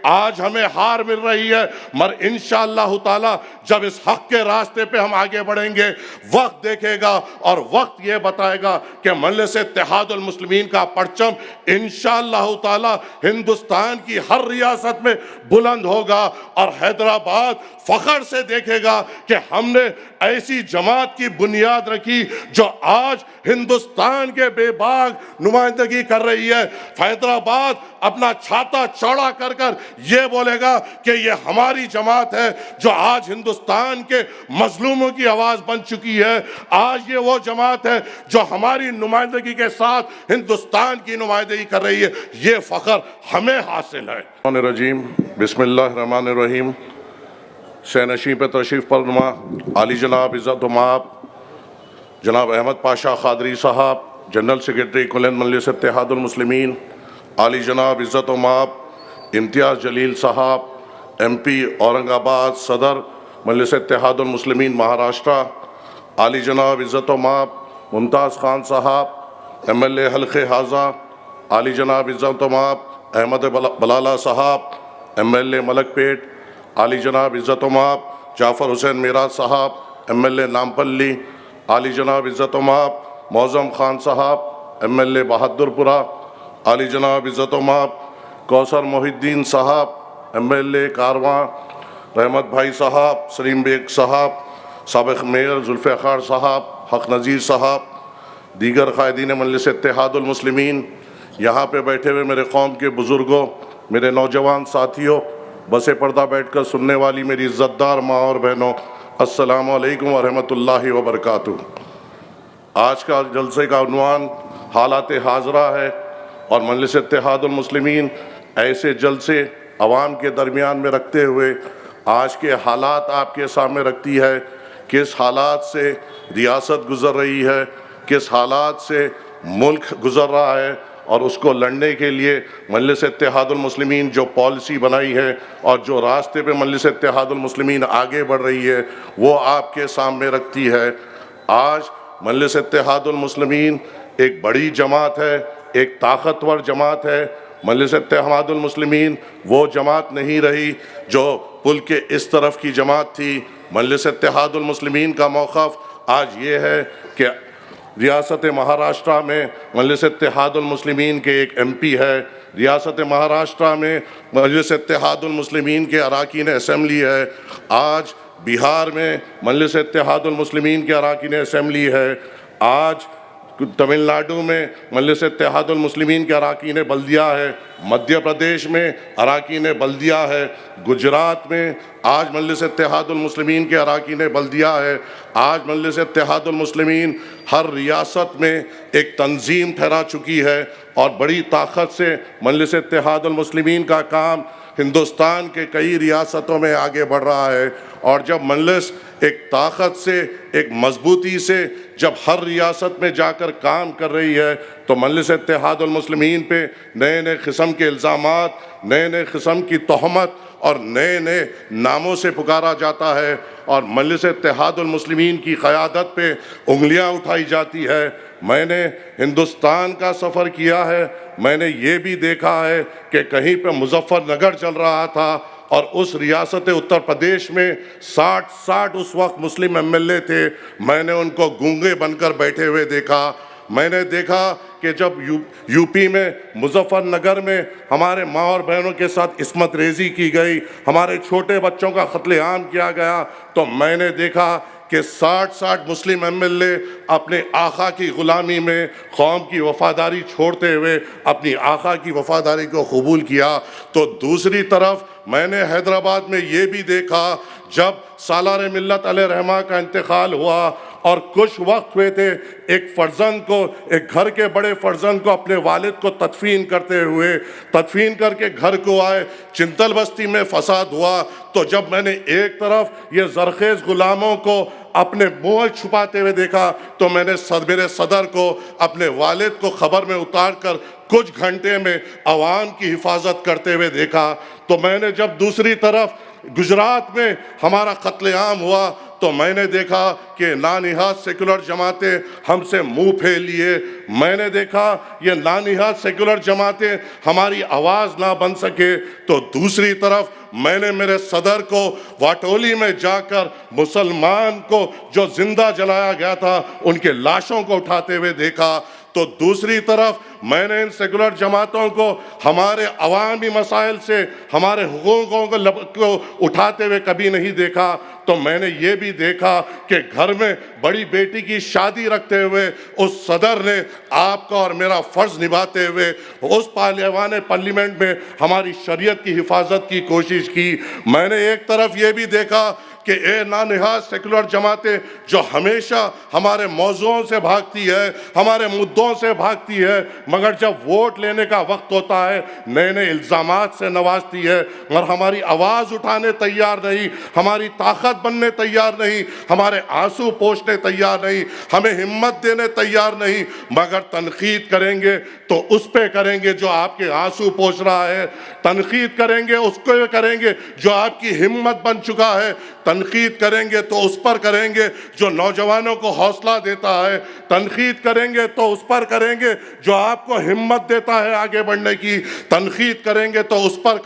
آج ہمیں ہار مل رہی ہے، مگر انشاءاللہ تعالی جب اس حق کے راستے پہ ہم آگے بڑھیں گے، وقت دیکھے گا اور وقت یہ بتائے گا کہ مجلس اتحاد المسلمین کا پرچم انشاءاللہ تعالی ہندوستان کی ہر ریاست میں بلند ہوگا، اور حیدرآباد فخر سے دیکھے گا کہ ہم نے ایسی جماعت کی بنیاد رکھی جو آج ہندوستان کے بے باغ نمائندگی کر رہی ہے۔ حیدرآباد اپنا چھاتا چوڑا کر کر یہ بولے گا کہ یہ ہماری جماعت ہے جو آج ہندوستان کے مظلوموں کی آواز بن چکی ہے، آج یہ وہ جماعت ہے جو ہماری نمائندگی کے ساتھ ہندوستان کی نمائندگی کر رہی ہے، یہ فخر ہمیں حاصل ہے۔ الرجیم بسم اللہ الرحمن الرحیم۔ شہنشین پہ تشریف فرما عالی جناب عزت و مآب جناب احمد پاشا قادری صاحب، جنرل سیکرٹری کلند مجلس اتحاد المسلمین، عالی جناب عزت و مآب امتیاز جلیل صاحب، ایم پی اورنگ آباد، صدر مجلس اتحاد المسلمین مہاراشٹرا، عالی جناب عزت و مآب ممتاز خان صاحب، ایم ایل اے حلقہ حاضہ، عالی جناب عزت و مآب احمد بلالہ صاحب، ایم ایل اے ملک پیٹ، عالی جناب عزت و مآب جعفر حسین میراج صاحب، ایم ایل اے نامپلی، عالی جناب عزت و مآب معظم خان صاحب، ایم ایل اے بہادر پورہ، عالی جناب عزت و مآب کوثر محی الدین صاحب، ایم ایل اے کارواں، رحمت بھائی صاحب، سلیم بیگ صاحب، سابق میئر ذوالفقار صاحب، حق نذیر صاحب، دیگر قائدین مجلس اتحاد المسلمین، یہاں پہ بیٹھے ہوئے میرے قوم کے بزرگوں، میرے نوجوان ساتھیوں، بس پردہ بیٹھ کر سننے والی میری عزت دار ماں اور بہنوں، السلام علیکم ورحمۃ اللہ وبرکاتہ۔ آج کا جلسے کا عنوان حالات حاضرہ ہے، اور مجلس اتحاد المسلمین ایسے جلسے عوام کے درمیان میں رکھتے ہوئے آج کے حالات آپ کے سامنے رکھتی ہے، کس حالات سے ریاست گزر رہی ہے، کس حالات سے ملک گزر رہا ہے، اور اس کو لڑنے کے لیے مجلس اتحاد المسلمین جو پالیسی بنائی ہے اور جو راستے پہ مجلس اتحاد المسلمین آگے بڑھ رہی ہے وہ آپ کے سامنے رکھتی ہے۔ آج مجلس اتحاد المسلمین ایک بڑی جماعت ہے، ایک طاقتور جماعت ہے۔ مجلس اتحاد المسلمین وہ جماعت نہیں رہی جو پل کے اس طرف کی جماعت تھی۔ مجلس اتحاد المسلمین کا موقف آج یہ ہے کہ ریاست مہاراشٹرا میں مجلس اتحاد المسلمین کے ایک ایم پی ہے، ریاست مہاراشٹرا میں مجلس اتحاد المسلمین کے اراکین اسمبلی ہے، آج بہار میں مجلس اتحاد المسلمین کے اراکین اسمبلی ہے، آج تمل ناڈو میں مجلس اتحاد المسلمین کے اراکین بلدیہ ہے، مدھیہ پردیش میں اراکین بلدیہ ہے، گجرات میں آج مجلس اتحاد المسلمین کے اراکین بلدیہ ہے۔ آج مجلس اتحاد المسلمین ہر ریاست میں ایک تنظیم ٹھہرا چکی ہے، اور بڑی طاقت سے مجلس اتحاد المسلمین کا کام ہندوستان کے کئی ریاستوں میں آگے بڑھ رہا ہے۔ اور جب مجلس ایک طاقت سے، ایک مضبوطی سے جب ہر ریاست میں جا کر کام کر رہی ہے تو مجلس اتحاد المسلمین پہ نئے نئے قسم کے الزامات، نئے نئے قسم کی تہمت اور نئے نئے ناموں سے پکارا جاتا ہے، اور مجلس اتحاد المسلمین کی قیادت پہ انگلیاں اٹھائی جاتی ہے۔ میں نے ہندوستان کا سفر کیا ہے، میں نے یہ بھی دیکھا ہے کہ کہیں پہ مظفر نگر چل رہا تھا، اور اس ریاست اتر پردیش میں 60 اس وقت مسلم ایم ایل اے تھے، میں نے ان کو گونگے بن کر بیٹھے ہوئے دیکھا۔ میں نے دیکھا کہ جب یو پی میں مظفر نگر میں ہمارے ماں اور بہنوں کے ساتھ عصمت ریزی کی گئی، ہمارے چھوٹے بچوں کا قتل عام کیا گیا، تو میں نے دیکھا کہ 60 مسلم ایم ایل اے اپنے آقا کی غلامی میں قوم کی وفاداری چھوڑتے ہوئے اپنی آقا کی وفاداری کو قبول کیا۔ تو دوسری طرف میں نے حیدرآباد میں یہ بھی دیکھا جب سالار ملت علیہ رحمہ کا انتقال ہوا اور کچھ وقت ہوئے تھے، ایک فرزند کو، ایک گھر کے بڑے فرزند کو اپنے والد کو تدفین کرتے ہوئے، تدفین کر کے گھر کو آئے، چنتل بستی میں فساد ہوا، تو جب میں نے ایک طرف یہ زرخیز غلاموں کو اپنے منہ چھپاتے ہوئے دیکھا تو میں نے میرے صدر کو، اپنے والد کو خبر میں اتار کر کچھ گھنٹے میں عوام کی حفاظت کرتے ہوئے دیکھا۔ تو میں نے جب دوسری طرف گجرات میں ہمارا قتل عام ہوا تو میں نے دیکھا کہ نانہاد سیکولر جماعتیں ہم سے منہ پھیر لیے، میں نے دیکھا یہ نانہاد سیکولر جماعتیں ہماری آواز نہ بن سکے، تو دوسری طرف میں نے میرے صدر کو واٹولی میں جا کر مسلمان کو جو زندہ جلایا گیا تھا ان کے لاشوں کو اٹھاتے ہوئے دیکھا، تو دوسری طرف میں نے ان سیکولر جماعتوں کو ہمارے عوامی مسائل سے ہمارے حقوقوں کو اٹھاتے ہوئے کبھی نہیں دیکھا۔ تو میں نے یہ بھی دیکھا کہ گھر میں بڑی بیٹی کی شادی رکھتے ہوئے اس صدر نے آپ کا اور میرا فرض نبھاتے ہوئے اس پارلیمنٹ میں ہماری شریعت کی حفاظت کی کوشش کی۔ میں نے ایک طرف یہ بھی دیکھا کہ اے نانہاد سیکولر جماعتیں جو ہمیشہ ہمارے موضوعوں سے بھاگتی ہے، ہمارے مدعوں سے بھاگتی ہے، مگر جب ووٹ لینے کا وقت ہوتا ہے نئے نئے الزامات سے نوازتی ہے، اور ہماری آواز اٹھانے تیار نہیں، ہماری طاقت بننے تیار نہیں، ہمارے آنسو پوچھنے تیار نہیں، ہمیں ہمت دینے تیار نہیں، مگر تنقید کریں گے تو اس پہ کریں گے جو آپ کے آنسو پوچھ رہا ہے، تنقید کریں گے اس کو کریں گے جو آپ کی ہمت بن چکا ہے، تنقید کریں گے تو اس پر کریں گے جو نوجوانوں کو حوصلہ دیتا ہے، تنقید کریں گے تو اس پر کریں گے جو آپ کو ہمت دیتا ہے آگے بڑھنے کی، تنقید کریں گے تو اس پر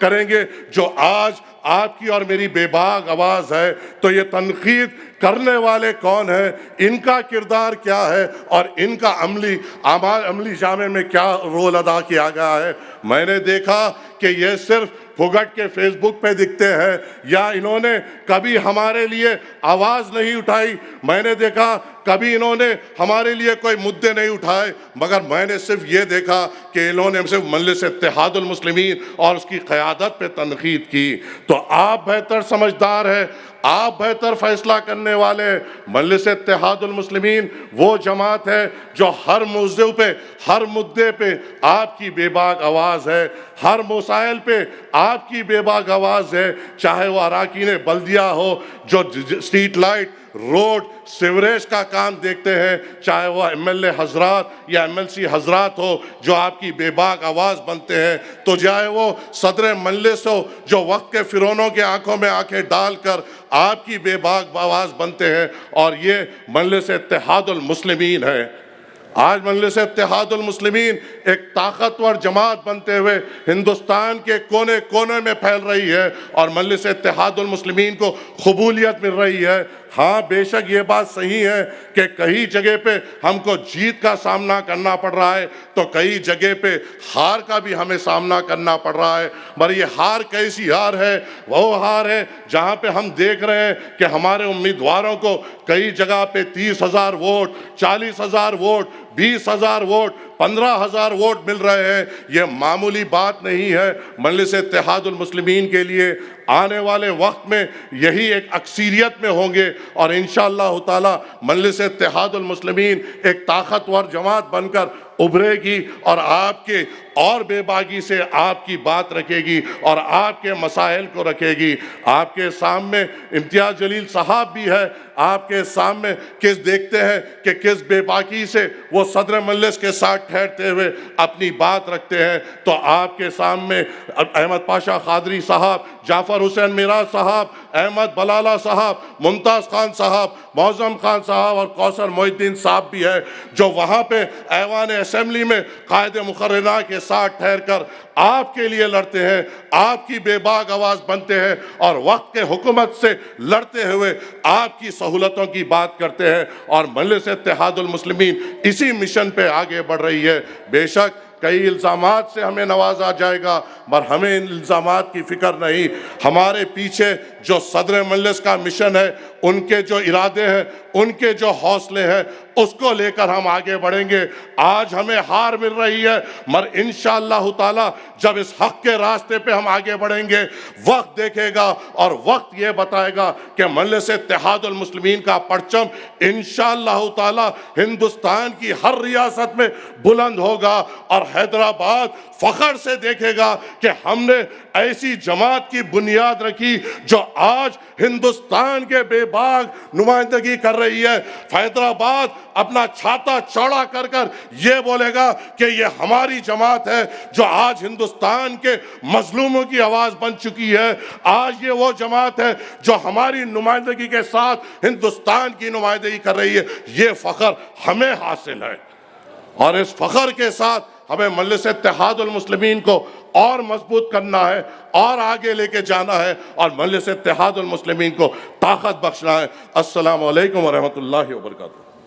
کریں گے جو آج آپ کی اور میری بے باک آواز ہے۔ تو یہ تنقید کرنے والے کون ہیں، ان کا کردار کیا ہے، اور ان کا عملی جامے میں کیا رول ادا کیا گیا ہے۔ میں نے دیکھا کہ یہ صرف پھگٹ کے فیس بک پہ دکھتے ہیں، یا انہوں نے کبھی ہمارے لیے آواز نہیں اٹھائی، میں نے دیکھا کبھی انہوں نے ہمارے لیے کوئی مدعے نہیں اٹھائے، مگر میں نے صرف یہ دیکھا کہ انہوں نے صرف مجلس اتحاد المسلمین اور اس کی قیادت پہ تنقید کی۔ تو آپ بہتر سمجھدار ہیں، آپ بہتر فیصلہ کرنے والے ہیں۔ مجلس اتحاد المسلمین وہ جماعت ہے جو ہر موضوع پہ، ہر مدعے پہ آپ کی بے باک آواز ہے، ہر مسائل پہ آپ کی بے باک آواز ہے، چاہے وہ اراکین بلدیہ ہو جو اسٹریٹ لائٹ، روڈ، سیوریج کا کام دیکھتے ہیں، چاہے وہ ایم ایل اے حضرات یا ایم ایل سی حضرات ہو جو آپ کی بے باک آواز بنتے ہیں، تو چاہے وہ صدر مجلس ہو جو وقت کے فرعونوں کے آنکھوں میں آنکھیں ڈال کر آپ کی بے باک آواز بنتے ہیں، اور یہ مجلس اتحاد المسلمین ہے۔ آج مجلس اتحاد المسلمین ایک طاقتور جماعت بنتے ہوئے ہندوستان کے کونے کونے میں پھیل رہی ہے، اور مجلس اتحاد المسلمین کو قبولیت مل رہی ہے۔ ہاں بے شک یہ بات صحیح ہے کہ کئی جگہ پہ ہم کو جیت کا سامنا کرنا پڑ رہا ہے، تو کئی جگہ پہ ہار کا بھی ہمیں سامنا کرنا پڑ رہا ہے، مگر یہ ہار کیسی ہار ہے؟ وہ ہار ہے جہاں پہ ہم دیکھ رہے ہیں کہ ہمارے امیدواروں کو کئی جگہ پہ 30,000 ووٹ، 40,000 ووٹ، 20,000 ووٹ، 15,000 ووٹ مل رہے ہیں۔ یہ معمولی بات نہیں ہے۔ مجلس اتحاد المسلمین کے لیے آنے والے وقت میں یہی ایک اکثریت میں ہوں گے، اور انشاءاللہ تعالی مجلس اتحاد المسلمین ایک طاقتور جماعت بن کر ابھرے گی، اور آپ کے اور بے باکی سے آپ کی بات رکھے گی اور آپ کے مسائل کو رکھے گی۔ آپ کے سامنے امتیاز جلیل صاحب بھی ہے، آپ کے سامنے کس دیکھتے ہیں کہ کس بے باکی سے وہ صدر مجلس کے ساتھ ٹھہرتے ہوئے اپنی بات رکھتے ہیں۔ تو آپ کے سامنے احمد پاشا قادری صاحب، جعفر حسین میراث صاحب، احمد بلالہ صاحب، ممتاز خان صاحب، معظم خان صاحب اور کوثر محی الدین صاحب بھی ہے، جو وہاں پہ ایوان اسمبلی میں قائد مقررہ کے ساتھ ٹھہر کر آپ کے لیے لڑتے ہیں، آپ کی بے باک آواز بنتے ہیں، اور وقت کے حکومت سے لڑتے ہوئے آپ کی سہولتوں کی بات کرتے ہیں، اور مجلس اتحاد المسلمین اسی مشن پہ آگے بڑھ رہی ہے۔ بے شک کئی الزامات سے ہمیں نوازا جائے گا، مگر ہمیں ان الزامات کی فکر نہیں۔ ہمارے پیچھے جو صدر مجلس کا مشن ہے، ان کے جو ارادے ہیں، ان کے جو حوصلے ہیں، اس کو لے کر ہم آگے بڑھیں گے۔ آج ہمیں ہار مل رہی ہے، مگر انشاءاللہ تعالی جب اس حق کے راستے پہ ہم آگے بڑھیں گے، وقت دیکھے گا اور وقت یہ بتائے گا کہ مجلس اتحاد المسلمین کا پرچم انشاءاللہ تعالی ہندوستان کی ہر ریاست میں بلند ہوگا، اور حیدرآباد فخر سے دیکھے گا کہ ہم نے ایسی جماعت کی بنیاد رکھی جو آج ہندوستان کے بے باک نمائندگی کر رہی ہے۔ حیدرآباد اپنا چھاتا چوڑا کر کر یہ بولے گا کہ یہ ہماری جماعت ہے جو آج ہندوستان کے مظلوموں کی آواز بن چکی ہے۔ آج یہ وہ جماعت ہے جو ہماری نمائندگی کے ساتھ ہندوستان کی نمائندگی کر رہی ہے۔ یہ فخر ہمیں حاصل ہے، اور اس فخر کے ساتھ ہمیں مجلس اتحاد المسلمین کو اور مضبوط کرنا ہے، اور آگے لے کے جانا ہے، اور مجلس اتحاد المسلمین کو طاقت بخشنا ہے۔ السلام علیکم ورحمۃ اللہ وبرکاتہ۔